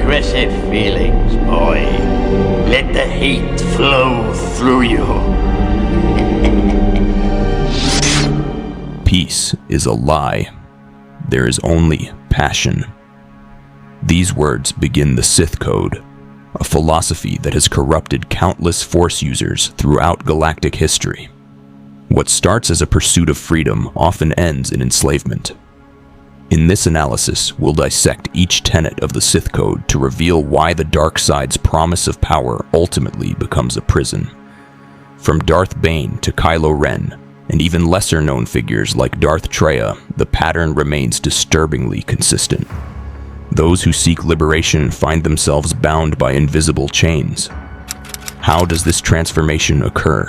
aggressive feelings, boy. Let the heat flow through you. Peace is a lie. There is only passion. These words begin the Sith Code, a philosophy that has corrupted countless Force users throughout galactic history. What starts as a pursuit of freedom often ends in enslavement. In this analysis, we'll dissect each tenet of the Sith Code to reveal why the dark side's promise of power ultimately becomes a prison. From Darth Bane to Kylo Ren, and even lesser-known figures like Darth Treya, the pattern remains disturbingly consistent. Those who seek liberation find themselves bound by invisible chains. How does this transformation occur?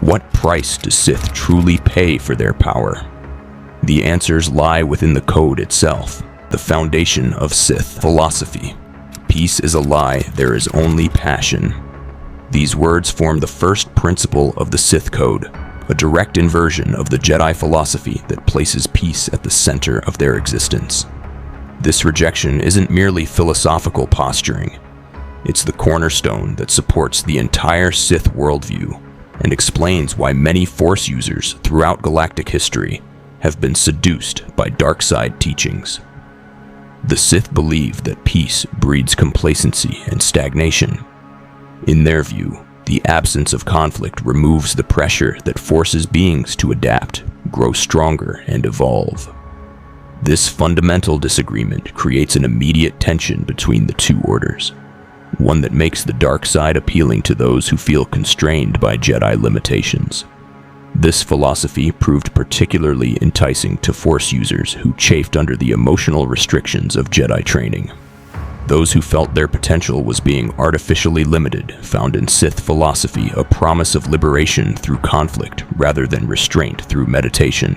What price does Sith truly pay for their power? The answers lie within the code itself, the foundation of Sith philosophy. Peace is a lie, there is only passion. These words form the first principle of the Sith Code, a direct inversion of the Jedi philosophy that places peace at the center of their existence. This rejection isn't merely philosophical posturing. It's the cornerstone that supports the entire Sith worldview and explains why many Force users throughout galactic history have been seduced by dark side teachings. The Sith believe that peace breeds complacency and stagnation. In their view, the absence of conflict removes the pressure that forces beings to adapt, grow stronger, and evolve. This fundamental disagreement creates an immediate tension between the two orders, one that makes the dark side appealing to those who feel constrained by Jedi limitations. This philosophy proved particularly enticing to Force users who chafed under the emotional restrictions of Jedi training. Those who felt their potential was being artificially limited found in Sith philosophy a promise of liberation through conflict rather than restraint through meditation.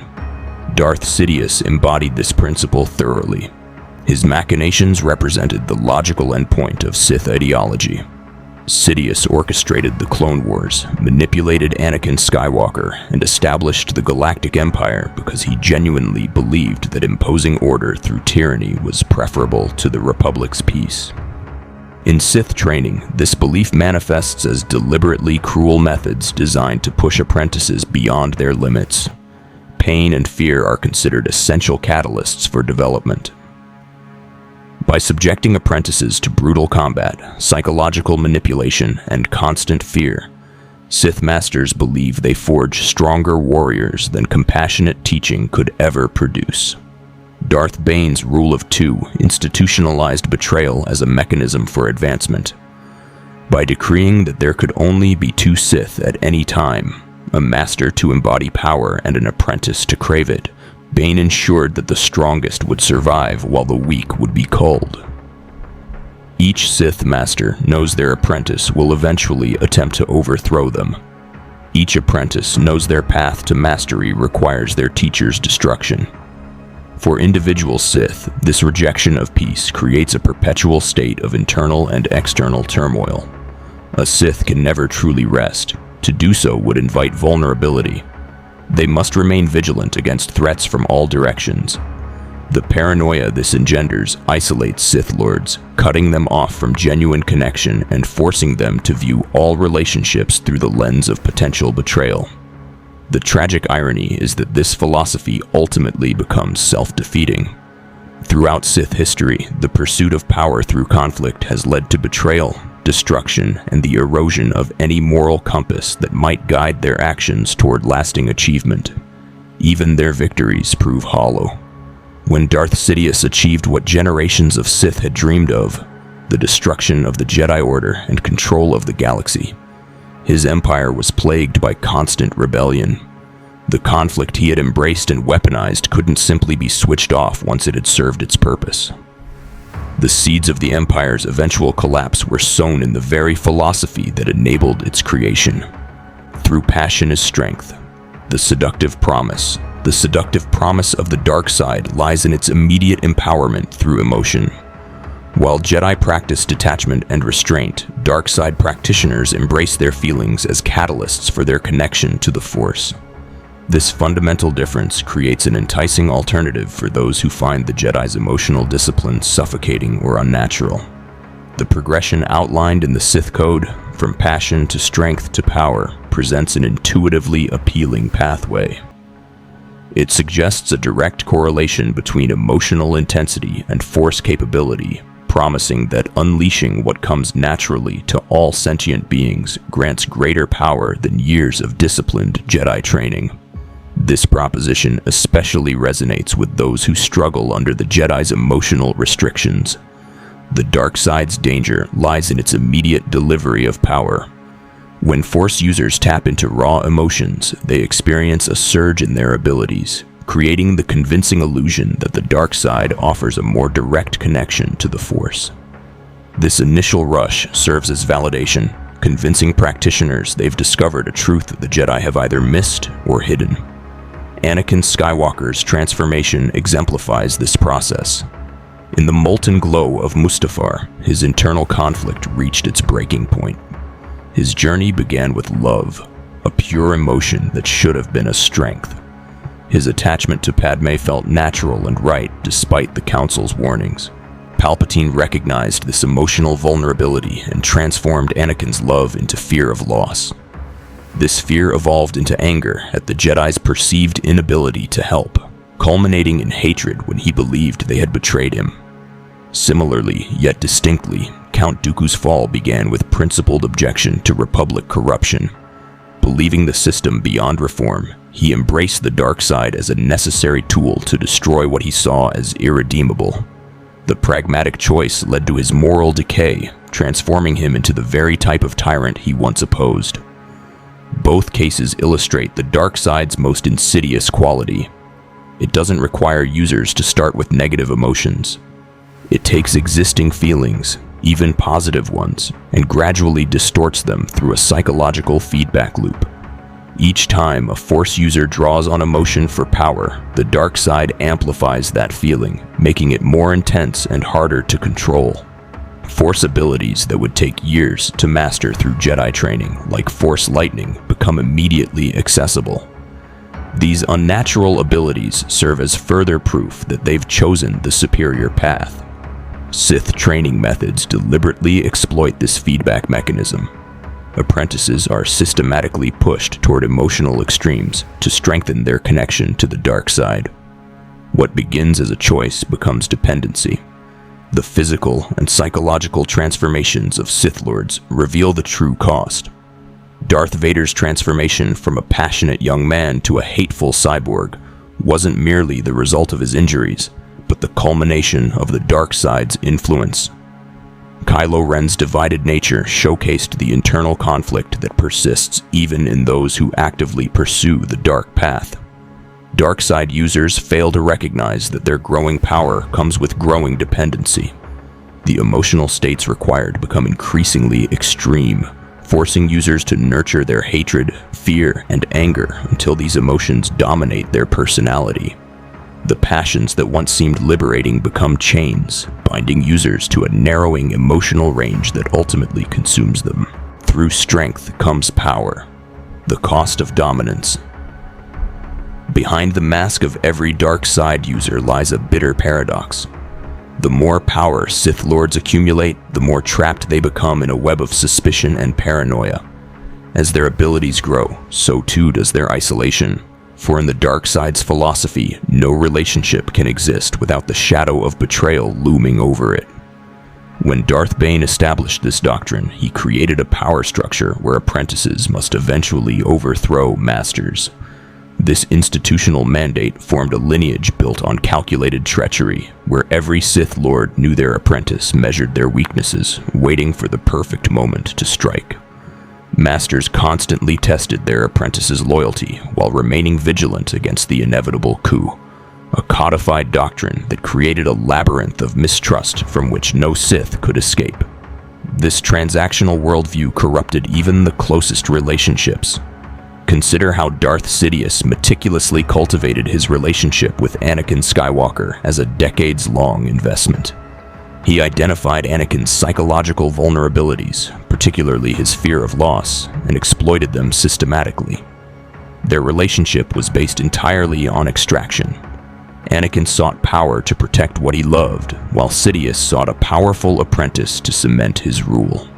Darth Sidious embodied this principle thoroughly. His machinations represented the logical endpoint of Sith ideology. Sidious orchestrated the Clone Wars, manipulated Anakin Skywalker, and established the Galactic Empire because he genuinely believed that imposing order through tyranny was preferable to the Republic's peace. In Sith training, this belief manifests as deliberately cruel methods designed to push apprentices beyond their limits. Pain and fear are considered essential catalysts for development. By subjecting apprentices to brutal combat, psychological manipulation, and constant fear, Sith masters believe they forge stronger warriors than compassionate teaching could ever produce. Darth Bane's Rule of Two institutionalized betrayal as a mechanism for advancement. By decreeing that there could only be two Sith at any time, a master to embody power and an apprentice to crave it, Bane ensured that the strongest would survive while the weak would be culled. Each Sith master knows their apprentice will eventually attempt to overthrow them. Each apprentice knows their path to mastery requires their teacher's destruction. For individual Sith, this rejection of peace creates a perpetual state of internal and external turmoil. A Sith can never truly rest. To do so would invite vulnerability. They must remain vigilant against threats from all directions. The paranoia this engenders isolates Sith Lords, cutting them off from genuine connection and forcing them to view all relationships through the lens of potential betrayal. The tragic irony is that this philosophy ultimately becomes self-defeating. Throughout Sith history, the pursuit of power through conflict has led to betrayal, destruction, and the erosion of any moral compass that might guide their actions toward lasting achievement. Even their victories prove hollow. When Darth Sidious achieved what generations of Sith had dreamed of, the destruction of the Jedi Order and control of the galaxy, his empire was plagued by constant rebellion. The conflict he had embraced and weaponized couldn't simply be switched off once it had served its purpose. The seeds of the Empire's eventual collapse were sown in the very philosophy that enabled its creation. Through passion is strength. The seductive promise of the dark side lies in its immediate empowerment through emotion. While Jedi practice detachment and restraint, dark side practitioners embrace their feelings as catalysts for their connection to the Force. This fundamental difference creates an enticing alternative for those who find the Jedi's emotional discipline suffocating or unnatural. The progression outlined in the Sith Code, from passion to strength to power, presents an intuitively appealing pathway. It suggests a direct correlation between emotional intensity and force capability, promising that unleashing what comes naturally to all sentient beings grants greater power than years of disciplined Jedi training. This proposition especially resonates with those who struggle under the Jedi's emotional restrictions. The dark side's danger lies in its immediate delivery of power. When Force users tap into raw emotions, they experience a surge in their abilities, creating the convincing illusion that the dark side offers a more direct connection to the Force. This initial rush serves as validation, convincing practitioners they've discovered a truth the Jedi have either missed or hidden. Anakin Skywalker's transformation exemplifies this process. In the molten glow of Mustafar, his internal conflict reached its breaking point. His journey began with love, a pure emotion that should have been a strength. His attachment to Padme felt natural and right despite the Council's warnings. Palpatine recognized this emotional vulnerability and transformed Anakin's love into fear of loss. This fear evolved into anger at the Jedi's perceived inability to help, culminating in hatred when he believed they had betrayed him. Similarly, yet distinctly, Count Dooku's fall began with principled objection to Republic corruption. Believing the system beyond reform, he embraced the dark side as a necessary tool to destroy what he saw as irredeemable. The pragmatic choice led to his moral decay, transforming him into the very type of tyrant he once opposed. Both cases illustrate the dark side's most insidious quality. It doesn't require users to start with negative emotions. It takes existing feelings, even positive ones, and gradually distorts them through a psychological feedback loop. Each time a Force user draws on emotion for power, the dark side amplifies that feeling, making it more intense and harder to control. Force abilities that would take years to master through Jedi training, like Force Lightning, become immediately accessible. These unnatural abilities serve as further proof that they've chosen the superior path. Sith training methods deliberately exploit this feedback mechanism. Apprentices are systematically pushed toward emotional extremes to strengthen their connection to the dark side. What begins as a choice becomes dependency. The physical and psychological transformations of Sith Lords reveal the true cost. Darth Vader's transformation from a passionate young man to a hateful cyborg wasn't merely the result of his injuries, but the culmination of the dark side's influence. Kylo Ren's divided nature showcased the internal conflict that persists even in those who actively pursue the dark path. Dark side users fail to recognize that their growing power comes with growing dependency. The emotional states required become increasingly extreme, forcing users to nurture their hatred, fear, and anger until these emotions dominate their personality. The passions that once seemed liberating become chains, binding users to a narrowing emotional range that ultimately consumes them. Through strength comes power, the cost of dominance. Behind the mask of every dark side user lies a bitter paradox. The more power Sith Lords accumulate, the more trapped they become in a web of suspicion and paranoia. As their abilities grow, so too does their isolation. For in the dark side's philosophy, no relationship can exist without the shadow of betrayal looming over it. When Darth Bane established this doctrine, he created a power structure where apprentices must eventually overthrow masters. This institutional mandate formed a lineage built on calculated treachery, where every Sith Lord knew their apprentice measured their weaknesses, waiting for the perfect moment to strike. Masters constantly tested their apprentices' loyalty while remaining vigilant against the inevitable coup, a codified doctrine that created a labyrinth of mistrust from which no Sith could escape. This transactional worldview corrupted even the closest relationships. Consider how Darth Sidious meticulously cultivated his relationship with Anakin Skywalker as a decades-long investment. He identified Anakin's psychological vulnerabilities, particularly his fear of loss, and exploited them systematically. Their relationship was based entirely on extraction. Anakin sought power to protect what he loved, while Sidious sought a powerful apprentice to cement his rule.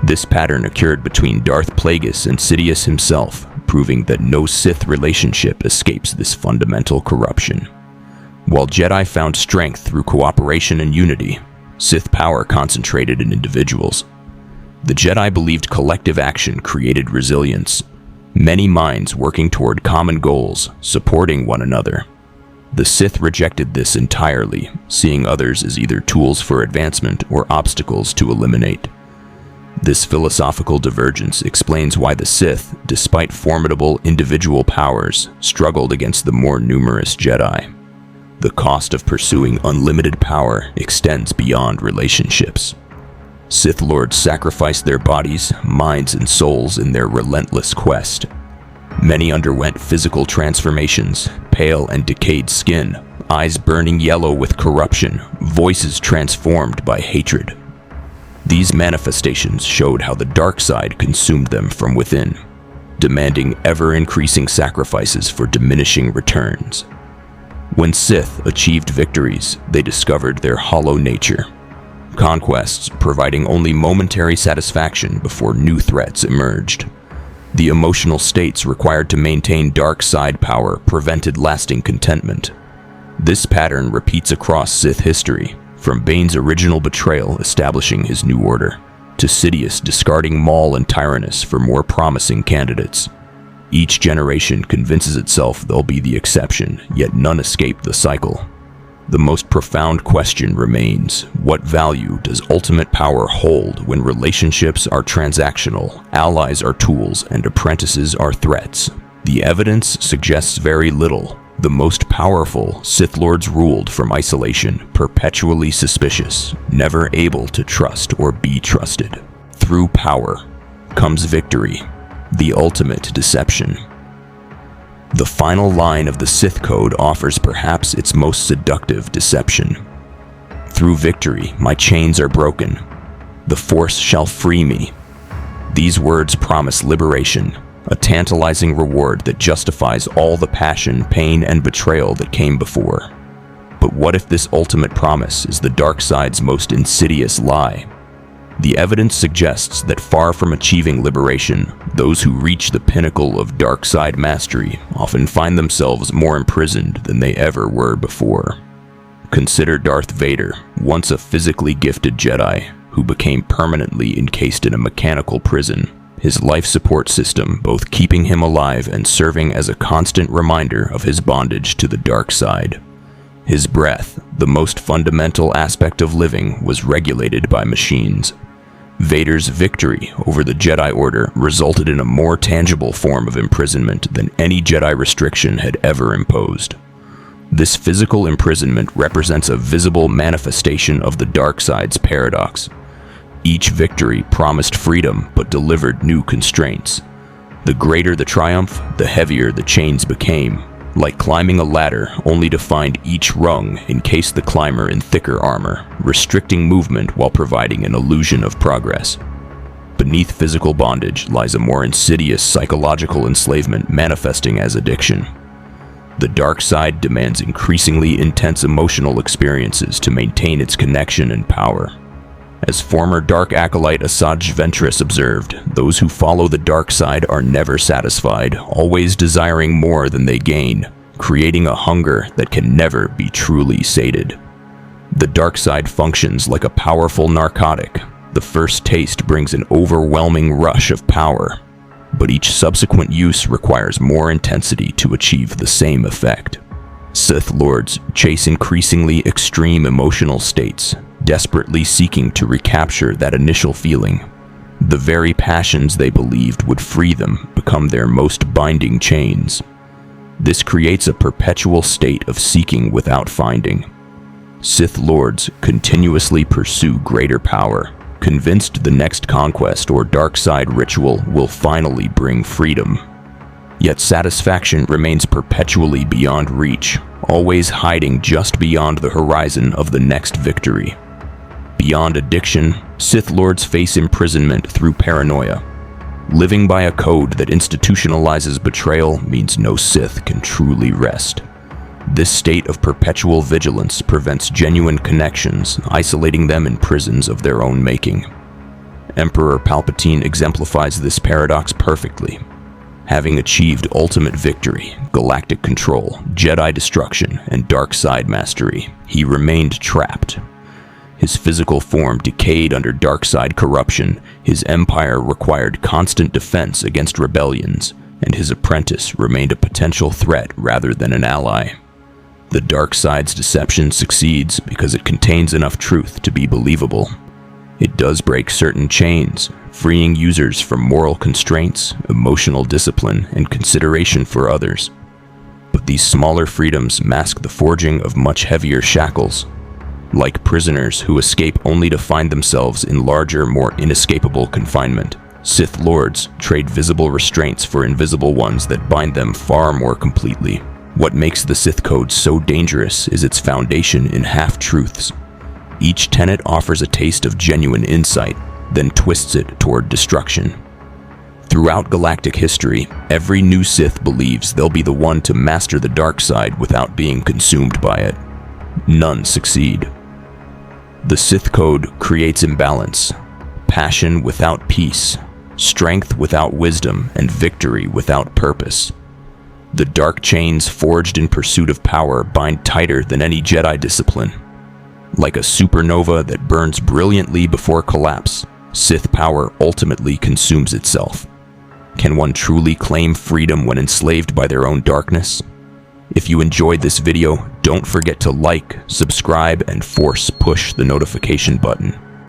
This pattern occurred between Darth Plagueis and Sidious himself, proving that no Sith relationship escapes this fundamental corruption. While Jedi found strength through cooperation and unity, Sith power concentrated in individuals. The Jedi believed collective action created resilience, many minds working toward common goals, supporting one another. The Sith rejected this entirely, seeing others as either tools for advancement or obstacles to eliminate. This philosophical divergence explains why the Sith, despite formidable individual powers, struggled against the more numerous Jedi. The cost of pursuing unlimited power extends beyond relationships. Sith Lords sacrificed their bodies, minds, and souls in their relentless quest. Many underwent physical transformations, pale and decayed skin, eyes burning yellow with corruption, voices transformed by hatred. These manifestations showed how the dark side consumed them from within, demanding ever-increasing sacrifices for diminishing returns. When Sith achieved victories, they discovered their hollow nature. Conquests providing only momentary satisfaction before new threats emerged. The emotional states required to maintain dark side power prevented lasting contentment. This pattern repeats across Sith history, from Bane's original betrayal establishing his new order, to Sidious discarding Maul and Tyrannus for more promising candidates. Each generation convinces itself they'll be the exception, yet none escape the cycle. The most profound question remains: what value does ultimate power hold when relationships are transactional, allies are tools, and apprentices are threats? The evidence suggests very little. The most powerful Sith Lords ruled from isolation, perpetually suspicious, never able to trust or be trusted. Through power comes victory, the ultimate deception. The final line of the Sith Code offers perhaps its most seductive deception. Through victory, my chains are broken. The Force shall free me. These words promise liberation, a tantalizing reward that justifies all the passion, pain, and betrayal that came before. But what if this ultimate promise is the dark side's most insidious lie? The evidence suggests that far from achieving liberation, those who reach the pinnacle of dark side mastery often find themselves more imprisoned than they ever were before. Consider Darth Vader, once a physically gifted Jedi, who became permanently encased in a mechanical prison, his life support system both keeping him alive and serving as a constant reminder of his bondage to the dark side. His breath, the most fundamental aspect of living, was regulated by machines. Vader's victory over the Jedi Order resulted in a more tangible form of imprisonment than any Jedi restriction had ever imposed. This physical imprisonment represents a visible manifestation of the dark side's paradox. Each victory promised freedom but delivered new constraints. The greater the triumph, the heavier the chains became, like climbing a ladder only to find each rung encase the climber in thicker armor, restricting movement while providing an illusion of progress. Beneath physical bondage lies a more insidious psychological enslavement manifesting as addiction. The dark side demands increasingly intense emotional experiences to maintain its connection and power. As former Dark Acolyte Asajj Ventress observed, those who follow the dark side are never satisfied, always desiring more than they gain, creating a hunger that can never be truly sated. The dark side functions like a powerful narcotic. The first taste brings an overwhelming rush of power, but each subsequent use requires more intensity to achieve the same effect. Sith Lords chase increasingly extreme emotional states, desperately seeking to recapture that initial feeling. The very passions they believed would free them become their most binding chains. This creates a perpetual state of seeking without finding. Sith Lords continuously pursue greater power, convinced the next conquest or dark side ritual will finally bring freedom. Yet satisfaction remains perpetually beyond reach, always hiding just beyond the horizon of the next victory. Beyond addiction, Sith Lords face imprisonment through paranoia. Living by a code that institutionalizes betrayal means no Sith can truly rest. This state of perpetual vigilance prevents genuine connections, isolating them in prisons of their own making. Emperor Palpatine exemplifies this paradox perfectly. Having achieved ultimate victory, galactic control, Jedi destruction, and dark side mastery, he remained trapped. His physical form decayed under dark side corruption, his empire required constant defense against rebellions, and his apprentice remained a potential threat rather than an ally. The dark side's deception succeeds because it contains enough truth to be believable. It does break certain chains, freeing users from moral constraints, emotional discipline, and consideration for others. But these smaller freedoms mask the forging of much heavier shackles. Like prisoners who escape only to find themselves in larger, more inescapable confinement, Sith Lords trade visible restraints for invisible ones that bind them far more completely. What makes the Sith Code so dangerous is its foundation in half-truths. Each tenet offers a taste of genuine insight, then twists it toward destruction. Throughout galactic history, every new Sith believes they'll be the one to master the dark side without being consumed by it. None succeed. The Sith Code creates imbalance, passion without peace, strength without wisdom, and victory without purpose. The dark chains forged in pursuit of power bind tighter than any Jedi discipline. Like a supernova that burns brilliantly before collapse, Sith power ultimately consumes itself. Can one truly claim freedom when enslaved by their own darkness? If you enjoyed this video, don't forget to like, subscribe, and push the notification button.